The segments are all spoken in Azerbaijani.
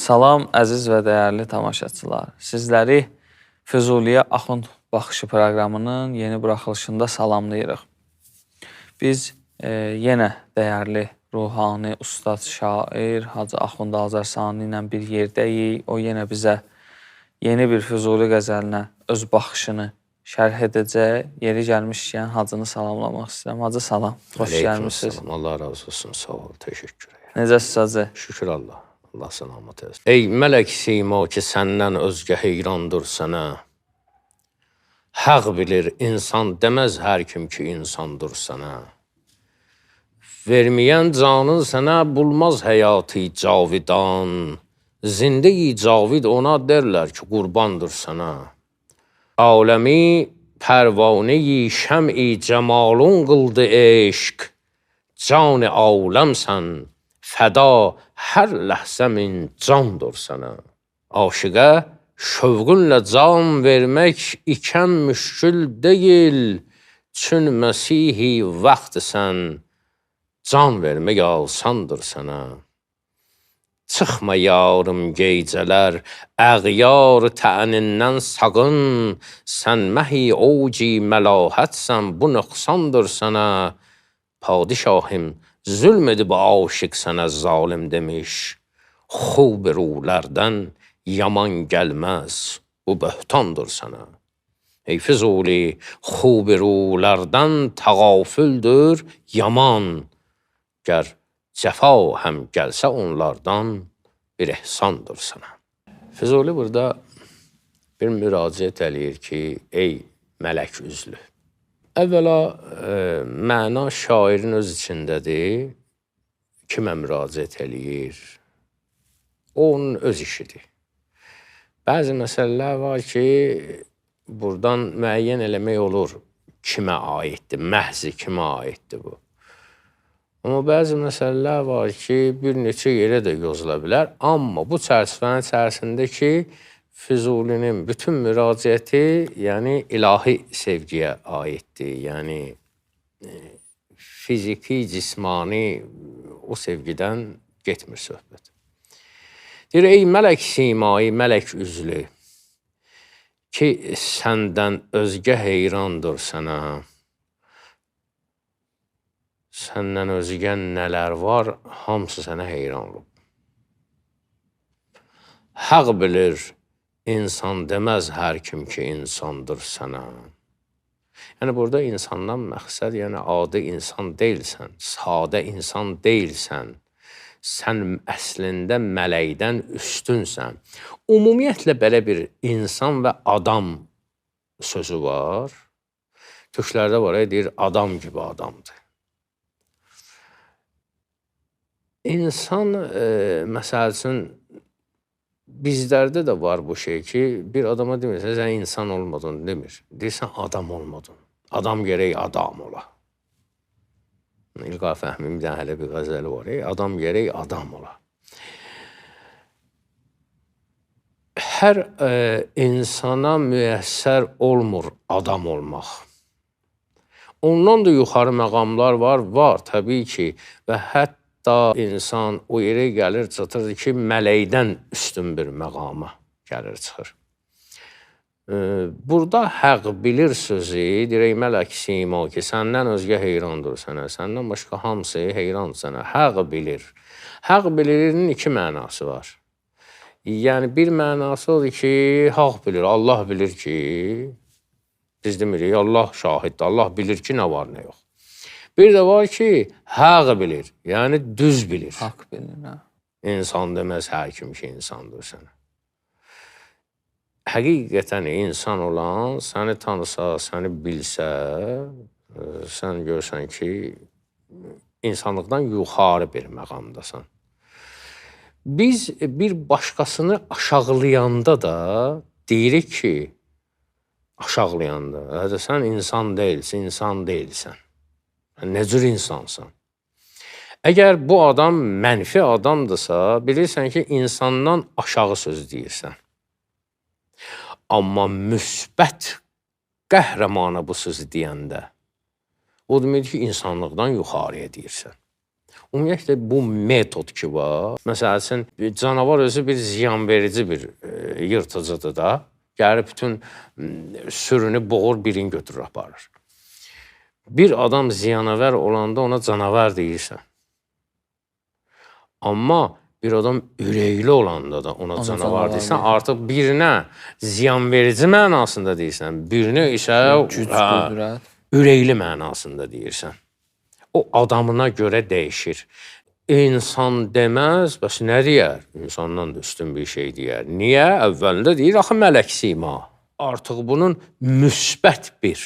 Salam, əziz və dəyərli tamaşaçılar. Sizləri Füzuliyə Axund Baxışı proqramının yeni buraxılışında salamlayırıq. Biz yenə dəyərli ruhani ustad, şair Hacı Axund Azərsani ilə bir yerdəyik. O yenə bizə yeni bir Füzuli qəzəlinə öz baxışını şərh edəcək. Yeri gəlmişkən Hacını salamlamaq istəyirəm. Hacı salam, xoş gəlmişsiniz. Allah razı olsun, sağ ol, təşəkkür edirəm. Necəsiz Hacı? Şükür Allah. Allah salamat etsin. Ey mələk sima ki, səndən özgə heyrandır sənə. Haq bilir, insan deməz hər kim ki, insandır sənə. Verməyən canın sənə bulmaz həyatı cavidan. Zinde-i cavid ona derlər ki, qurbandır sənə. Aləmi pərvanə-i şəm-i cəmalun qıldı eşq. Can-ı aləmsən, fəda hər ləhzə min candır sənə. Aşıqə şövqünlə can vermək ikən müşkül deyil. Çün Məsihi vaxtsən, can vermək asandır sənə. Çıxma yarım gecələr, əğyar tənindən sağın. Sən məhi oci məlahətsən, bu nöqsandır sənə. Padişahım, zülm edib aşıq sənə zalim demiş. Xub rulərdən yaman gəlməz, bu böhtandır sənə. Ey Füzuli, xub rulərdən təğafüldür yaman. Gər cəfa həm gəlsə onlardan bir ehsandır sənə. Füzuli burada bir müraciət eləyir ki, ey mələk üzlü. Əvvəla məna şairin öz içindədir. Kimə müraciət eləyir? O, onun öz işidir. Bəzi məsələlər var ki, buradan müəyyən eləmək olur kimə aiddir, məhzi kimə aiddir bu. Amma bəzi məsələlər var ki, bir neçə yerə də yozula bilər. Amma bu çərçivənin içərisində ki, Füzulinin bütün müraciəti, yəni ilahi sevgiyə aiddir. Yəni fiziki, cismani o sevgidən getmir söhbət. Deyir, ey mələk simai, mələk üzlü, ki səndən özgə heyrandır sənə. Səndən özgə nələr var, hamısı sənə heyran olub. Haq bilir, insan deməz hər kim ki, insandır sənə. Yəni, burada insandan məqsəd, yəni adi insan deyilsən, sadə insan deyilsən. Sən əslində mələkdən üstünsən. Ümumiyyətlə, belə bir insan və adam sözü var. Türklərdə var, deyir, adam gibi adamdır. İnsan, məsəl üçün, bizlərdə də var bu şey ki, bir adama demirsən, sən insan olmadın demir. Deyirsən, adam olmadın. Adam gərək adam ola. İlqa Fəhmimdən hələ bir qəzəli var. Adam gərək adam ola. Hər insana müyəssər olmur adam olmaq. Ondan da yuxarı məqamlar var təbii ki. Və hətta insan o yerə gəlir, çatır ki, mələkdən üstün bir məqama gəlir, çıxır. Burada haq bilir sözü, deyir, mələk sima ki, səndən özgə heyrandır sənə, səndən başqa hamısı heyran sənə, haq bilir. Haq bilirinin iki mənası var. Yəni, bir mənası odur ki, haq bilir, Allah bilir ki, biz demirik, Allah şahiddir, Allah bilir ki, nə var, nə yox. Bir də var ki, haq bilir, yəni düz bilir. Haq bilir, hə. İnsan deməz hər kim ki, insandır sənə. Həqiqətən insan olan, səni tanısa, səni bilsə, sən görsən ki, insanlıqdan yuxarı bir məqamdasan. Biz bir başqasını aşağılayanda da deyirik ki, aşağılayanda, sən insan deyilsən, insan deyilsən. Nə cür insansan? Əgər bu adam mənfi adamdırsa, bilirsən ki, insandan aşağı söz deyirsən. Amma müsbət qəhrəmana bu sözü deyəndə, o deməkdir ki, insanlıqdan yuxarıya deyirsən. Ümumiyyətlə bu metod ki var. Məsəl üçün canavar özü bir ziyanverici bir yırtıcıdır da. Gəlib bütün sürünü boğur, birini götürür aparır. Bir adam ziyanavər olanda ona canavar deyirsən. Amma bir adam ürəkli olanda da ona canavar deyirsən. Artıq birinə ziyanverici mənasında deyirsən, birinə isə ürəkli mənasında deyirsən. O adamına görə dəyişir. İnsan deməz, bəs nə deyər? İnsandan da üstün bir şey deyər. Niyə? Əvvəlində deyir, axı mələk sima. Artıq bunun müsbət bir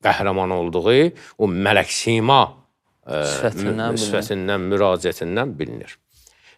qəhrəman olduğu o mələk sima sifətindən, müraciətindən bilinir.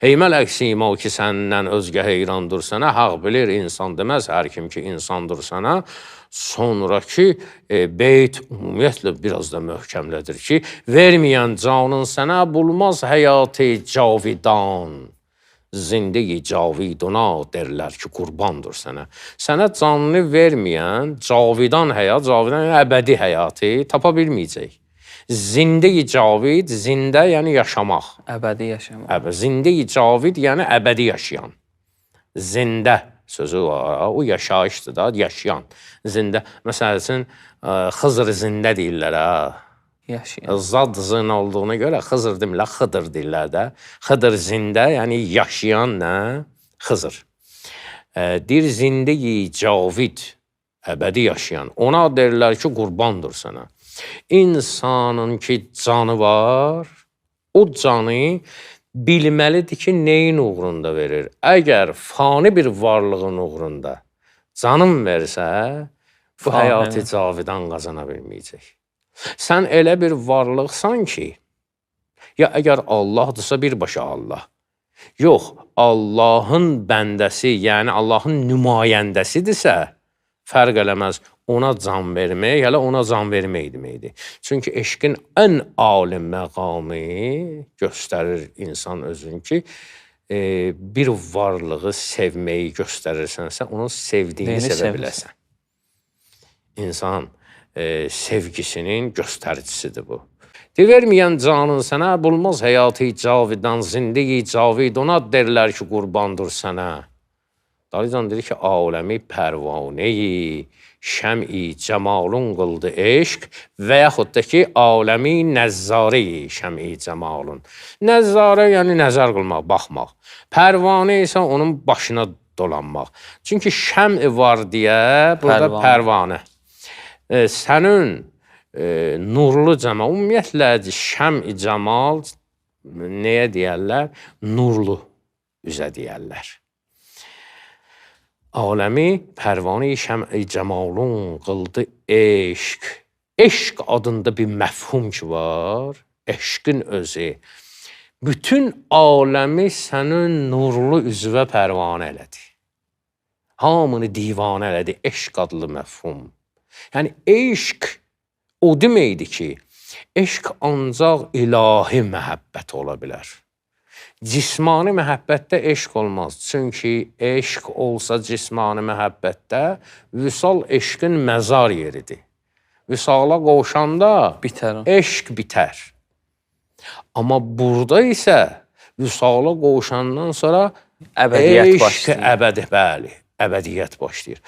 Ey mələk sima ki, səndən özgə heyrandır sənə, haq bilir insan deməz, hər kim ki insandır sənə. Sonraki beyt ümumiyyətlə biraz da möhkəmlədir ki, verməyən canın sənə bulmaz həyatı cavidan. Zindəyi caviduna derlər ki, qurbandır sənə. Sənə canını verməyən cavidan həyat, cavidan yəni əbədi həyatı tapa bilməyəcək. Zindəyi cavid, zində yəni yaşamaq. Əbədi yaşamaq. Zindəyi cavid yəni əbədi yaşayan. Zində sözü var, o yaşayışdır da, yaşayan. Zində, məsəl üçün, Xızır zində deyirlər, yaşayan. Zad zın olduğuna görə Xızır demirlər, Xıdır deyirlər də. Xıdır zində, yəni yaşayan nə? Xızır. Deyir, zindəyi cavid, əbədi yaşayan. Ona derlər ki, qurbandır sənə. İnsanın ki, canı var, o canı bilməlidir ki, neyin uğrunda verir? Əgər fani bir varlığın uğrunda canım versə, bu həyatı cavidan qazana bilməyəcək. Sən elə bir varlıqsan ki, ya əgər Allahdırsa birbaşa Allah, yox, Allahın bəndəsi, yəni Allahın nümayəndəsidirsə, fərq eləməz. Ona can vermək, hələ ona can vermək deməkdir. Çünki eşqin ən ali məqamı göstərir insan özün ki, bir varlığı sevməyi göstərirsənsə, onun sevdiyini sevə biləsən. İnsan sevgisinin göstəricisidir bu. Verməyən canın sənə, bulmaz həyatı cavidan, zindəyi cavid, ona derlər ki, qurbandır sənə. Dalican dedi ki, aləmi pərvaneyi, şəm-i cəmalun qıldı eşq və yaxud da ki, aləmi nəzzari şəm-i cəmalun. Nəzzarə yəni nəzər qılmaq, baxmaq. Pərvanə isə onun başına dolanmaq. Çünki şəm var deyə burada pərvanə. Sənin nurlu cəmal, ümumiyyətlə şəm-i cəmal nəyə deyərlər? Nurlu üzə deyərlər. Aləmi pərvanə-i şəm-i cəmalun qıldı eşq. Eşq adında bir məfhum ki var, eşqin özü. Bütün aləmi sənin nurlu üzvə pərvanə elədi. Hamını divanə elədi, eşq adlı məfhum. Yəni, eşq o deməkdir ki, eşq ancaq ilahi məhəbbət ola bilər. Cismani məhəbbətdə eşq olmaz. Çünki eşq olsa cismani məhəbbətdə vüsal eşqin məzar yeridir. Vüsala qoşanda eşq bitər. Amma burada isə vüsala qoşandan sonra eşq əbədi, bəli, əbədiyyət başlayır.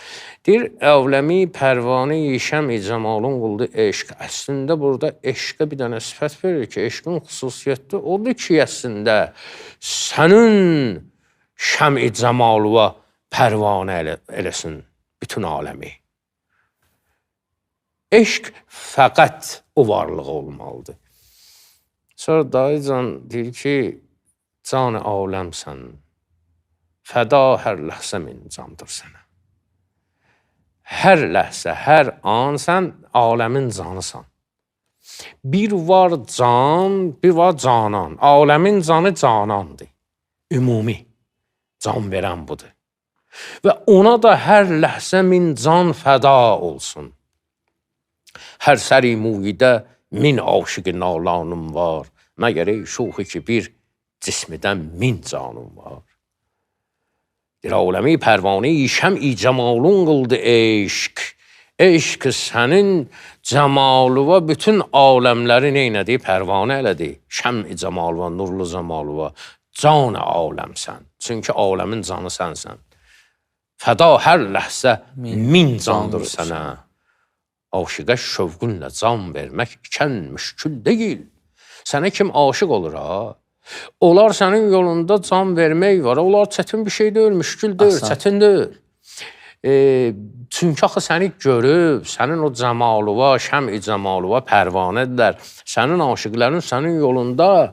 Deyir, əvləmi pərvanə-i şəm-i cəmalun qıldı eşq. Əslində burada eşqə bir dənə sifət verir ki, eşqin xüsusiyyəti odur ki, əslində sənin şəm-i cəmalıva pərvanə eləsin bütün aləmi. Eşq fəqət o varlığı olmalıdır. Sonra dayıcan deyir ki, can-ı aləmsən, fəda hər ləhsə min candır sənə. Hər ləhsə, hər an sən aləmin canısan. Bir var can, bir var canan. Aləmin canı canandır. Ümumi can verən budur. Və ona da hər ləhsə min can fəda olsun. Hər səri muidə min aşıqı nalanım var. Məgər ey şuxi ki bir cismidən min canım var. Aləmi pərvanə-i şəm-i cəmalun qıldı eşq. Eşq sənin cəmalıva bütün aləmləri neynədi? Pərvanə elədi. Şəm-i cəmalıva, nurlu cəmalıva, can aləmsən. Çünki aləmin canı sənsən. Fəda hər ləhzə min candır sənə. Aşıqa şövqünlə can vermək ikən müşkül deyil. Sənə kim aşıq olur ha? Onlar sənin yolunda can vermək var. Onlar çətin bir şey deyil, müşkül deyil, çətin deyil. Çünki axı səni görüb, sənin o cəmalıva, şəm-i cəmalıva pərvanədirlər. Sənin aşıqların sənin yolunda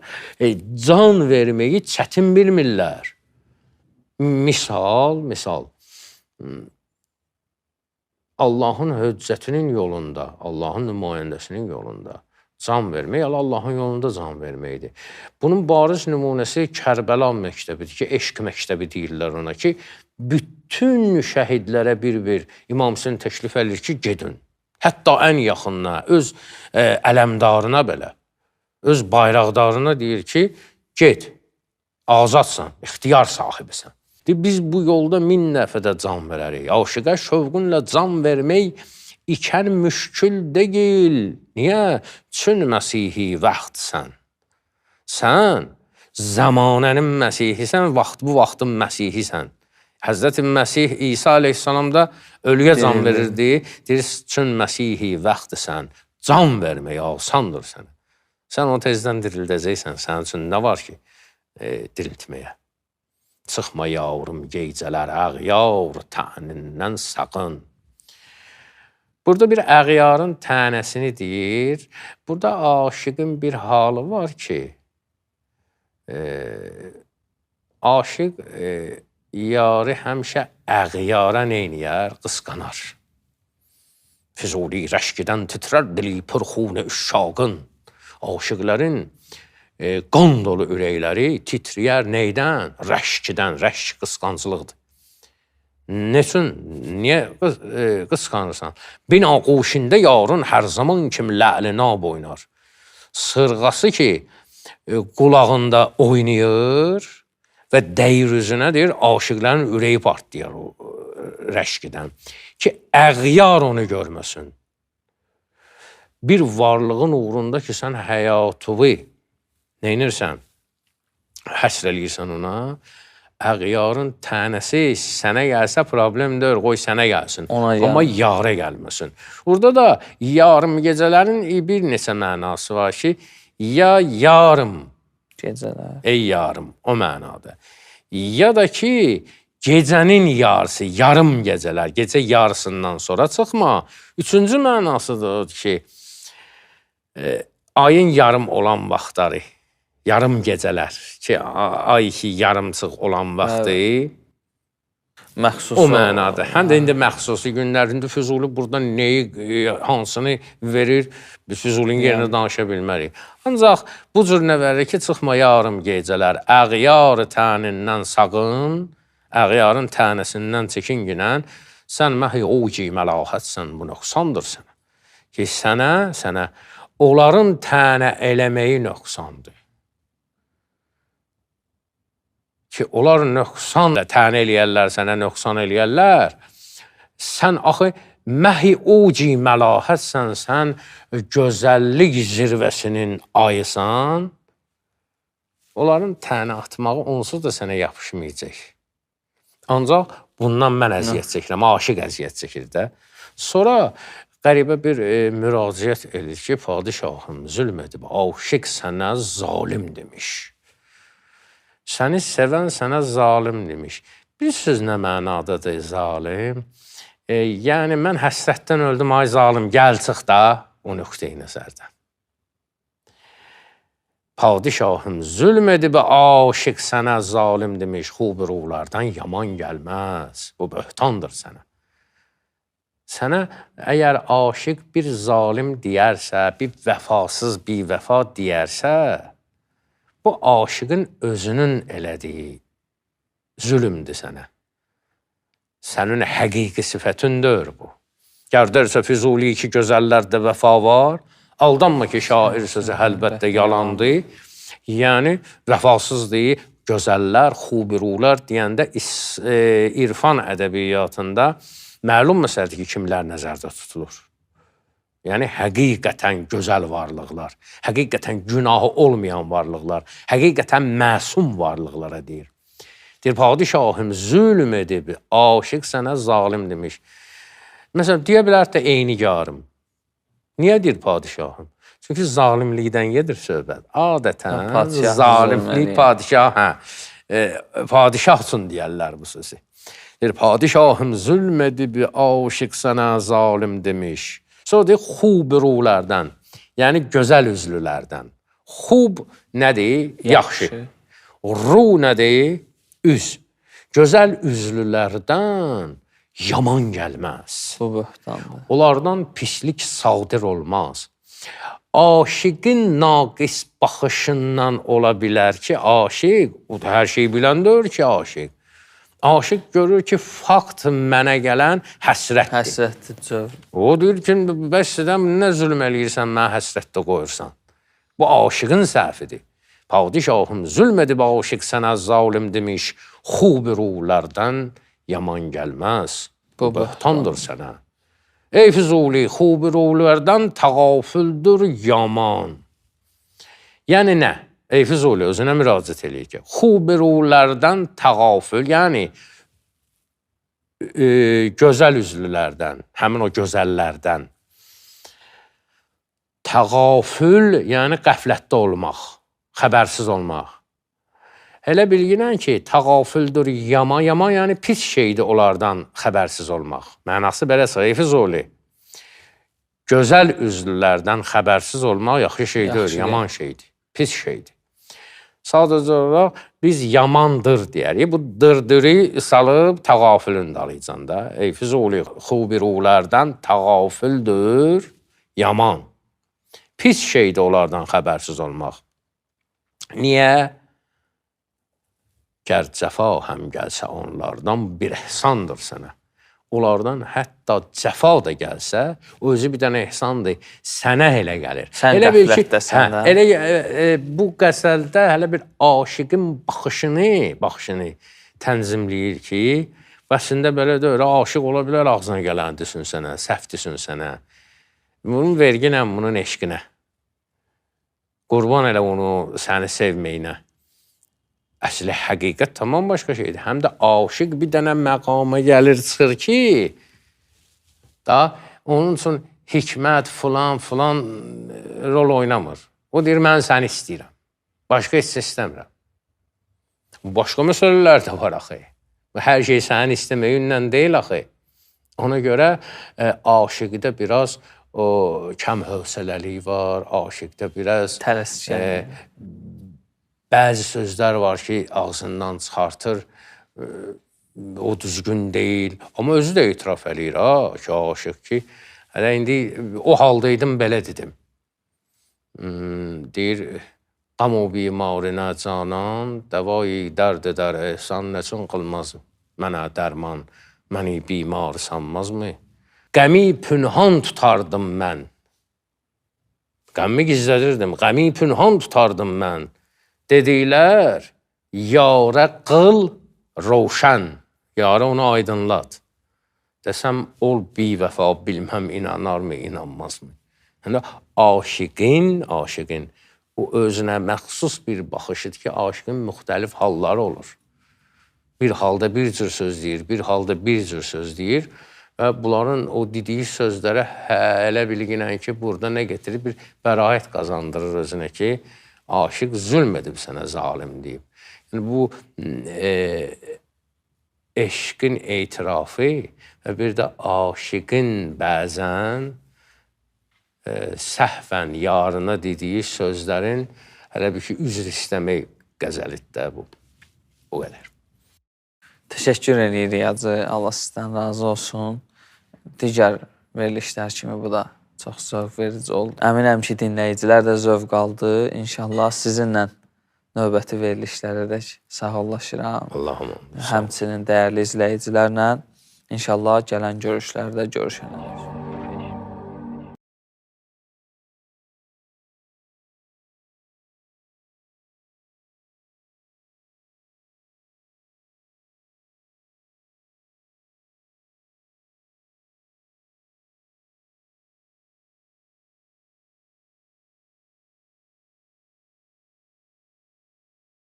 can verməyi çətin bilmirlər. Misal, Allahın höccətinin yolunda, Allahın nümayəndəsinin yolunda can vermək, Allahın yolunda can verməkdir. Bunun bariz nümunəsi Kərbəla məktəbidir ki, eşq məktəbi deyirlər ona ki, bütün şəhidlərə bir-bir İmam Hüseyin təklif edir ki, gedin. Hətta ən yaxınına, öz ələmdarına belə, öz bayraqdarına deyir ki, get, azadsan, ixtiyar sahibisən. Biz bu yolda 1000 dəfədə can verərik. Aşıqa şövqünlə can vermək ikən müşkül deyil. Niyə? Çün Məsihi vaxtsən. Sən zamanənin Məsihisən, bu vaxtın Məsihisən. Həzrəti Məsih İsa aleyhissalam da ölüyə can verirdi. Deyir, çün Məsihi vaxtsən. Can vermək asandır sənə. Sən onu tezdən dirildəcəksən. Sənin üçün nə var ki, diriltməyə? Çıxma yavrum gecələr ağyar tənindən saqın. Burada bir əğyarın tənəsini deyir. Burada aşıqın bir halı var ki, aşıq yarı həmişə əğyara neyniyər? Qısqanar. Füzuli rəşkidən titrər dili pürxunə üşşaqın. Aşıqların qan dolu ürəkləri titriyər neydən? Rəşkidən, rəşk qısqancılıqdır. Niyə qısqanırsan? Binaquşində yarın hər zaman kim lə'lina boynar. Sırğası ki, qulağında oynayır və dəyir üzünədir, aşıqların ürəyi partlayar o rəşkidən. Ki, əğyar onu görməsin. Bir varlığın uğrunda ki, sən həyatını neynirsən? Həsr eləyirsən ona. Əğyarın tənəsi sənə gəlsə problem deyir, qoy sənə gəlsin. Amma yara gəlməsin. Burada da yarım gecələrin bir neçə mənası var ki, ya yarım gecələr, ey yarım, o mənada. Ya da ki, gecənin yarısı, yarım gecələr, gecə yarısından sonra çıxma. Üçüncü mənasıdır ki, ayın yarım olan vaxtları, yarım gecələr ki, ay ki, yarımçıq olan vaxtı məxsusi o mənada. Həm də indi məxsusi günlərində Füzuli burada neyi, hansını verir, biz Füzulinin yerinə danışa bilmərik. Ancaq bu cür nə verir ki, çıxma yarım gecələr, əğyar tənindən sağın, əğyarın tənəsindən çəkinginən, sən məhi oci məlahətsən, bu nöqsandır sənə. Ki, sənə onların tənə eləməyi nöqsandır. Ki, onlar nöqsan tənə eləyərlər, sənə nöqsan eləyərlər. Sən axı məhi uci məlahətsən, sən gözəllik zirvəsinin ayısan. Onların tənə atmağı onsuz da sənə yapışmayacaq. Ancaq bundan mən əziyyət çəkirəm, aşıq əziyyət çəkir də. Sonra qəribə bir müraciət edir ki, padişahım zülm edib, aşıq sənə zalim demiş. Səni sevən sənə zalim demiş. Bilirsiniz nə mənadadır zalim? Yəni, mən həsrətdən öldüm, ay zalim, gəl çıx da o nöqtəyi nəzərdən. Padişahım zülm edib, aşıq sənə zalim demiş, xub ruhlardan yaman gəlməz. Bu böhtandır sənə. Sənə əgər aşıq bir zalim deyərsə, bir vəfasız, bir vəfa deyərsə, bu aşığın özünün elədiyi zülümdür sənə. Sənin həqiqi sifətindir bu. Gərdərsə Füzuli ki, gözəllərdə vəfa var, aldanma ki, şair sözü əlbəttə yalandır. Yəni, vəfasızdır, gözəllər, xubirular deyəndə irfan ədəbiyyatında Məlum məsələdir ki, kimlər nəzərdə tutulur. Yəni, həqiqətən gözəl varlıqlar, həqiqətən günahı olmayan varlıqlar, həqiqətən məsum varlıqlara deyir. Deyir, padişahım zülm edib, aşiq sənə zalim demiş. Məsələn, deyə bilər də eynigarım. Niyə deyir padişahım? Çünki zalimlikdən gedir söhbət. Adətən zalimlik padişah, padişah üçün deyərlər bu sözü. Deyir, padişahım zülm edib, aşiq sənə zalim demiş. Sonra deyir, xub rulərdən, yəni gözəl üzlülərdən. Xub nədir? Yaxşı. Ru nədir? Üz. Gözəl üzlülərdən yaman gəlməz. Bu böhtandır. Onlardan pislik sadir olmaz. Aşiqin naqis baxışından ola bilər ki, aşiq, o da hər şeyi bilən deyir ki, aşiq. Aşiq görür ki, fakt mənə gələn həsrətdir. Həsrətdir, cövr. O deyir ki, bəs sən nə zülm eləyirsən, mənə həsrətdə qoyursan. Bu aşiqin səhvidir. Padişahım zülm edib aşiq sənə zalim demiş, xub rulərdən yaman gəlməz. Bu böhtandır sənə. Ey Füzuli, xub rulərdən təğafüldür yaman. Yəni nə? Ey Füzuli, özünə müraciət eləyir ki, xub rulərdən təğafül, yəni gözəl üzlülərdən, həmin o gözəllərdən. Təğafül, yəni qəflətdə olmaq, xəbərsiz olmaq. Elə bilginən ki, təğafüldür yaman, yaman yəni pis şeydir onlardan xəbərsiz olmaq. Mənası belə ey Füzuli. Gözəl üzlülərdən xəbərsiz olmaq yaxşı şey deyil, yaman şeydir, pis şeydir. Sadəcə olaraq biz yamandır deyərik. Bu dırdırı salıb təğafülün dalıcan da. Ey Füzuli, xubi rulərdən təğafüldür yaman. Pis şeydir onlardan xəbərsiz olmaq. Niyə? Gər cəfa həm gəlsə onlardan bir ehsandır sənə. Onlardan hətta cəfa da gəlsə, özü bir dənə ehsandır, sənə elə gəlir. Sən qəflətdəsən də. Bu qəsəldə hələ bir aşiqin baxışını tənzimləyir ki, bəsində belə də öyle aşiq ola bilər, ağzına gələn desin sənə, səhv desin sənə. Bunun verginə, bunun eşqinə. Qurban elə onu səni sevməyinə. Əsli həqiqət tamam başqa şeydir. Həm də aşiq bir dənə məqama gəlir, çıxır ki, onun üçün hikmət filan rol oynamır. O deyir, mən səni istəyirəm. Başqa heç istəmirəm. Başqa məsələlər də var axı. Hər şey sənin istəməyindən deyil axı. Ona görə aşiqdə biraz o kəm hövsələlik var, aşiqdə biraz bəzi sözlər var ki, ağzından çıxartır, o düzgün deyil. Amma özü də etiraf eləyir, ki, aşıq ki, hələ indi o haldaydım, belə dedim. Deyir, qam o bimarinə canan, dəvai dərd edər ehsan, nəçün qılmaz mənə dərman, məni bimar sanmazmı? Qəmi pünhan tutardım mən. Qəmi gizlədirdim, qəmi pünhan tutardım mən. Dedilər, yarə qıl roşən, yarə onu aydınlat. Desəm, ol bivəfa, bilməm, inanarmı, inanmazmı? Yəni, aşiqin, o özünə məxsus bir baxışıdır ki, aşiqin müxtəlif halları olur. Bir halda bir cür söz deyir, bir halda bir cür söz deyir və bunların o dediyi sözlərə elə bilginən ki, burada nə getirir? Bir bəraət qazandırır özünə ki, aşiq zülm edib sənə zalim deyib. Yəni, bu eşqin etirafı və bir də aşiqin bəzən səhvən yarına dediyi sözlərin hələ bir ki, üzr istəmək qəzəlidir bu. O qədər. Təşəkkür edirik Hacı. Allah sizdən razı olsun. Digər verilişlər kimi bu da çox zövq verici oldu. Əminəm ki, dinləyicilər də zövq aldı. İnşallah sizinlə növbəti verilişlərə dək sağollaşıram. Allahım. Həmçinin dəyərli izləyicilərlə inşallah gələn görüşlərdə görüşənək.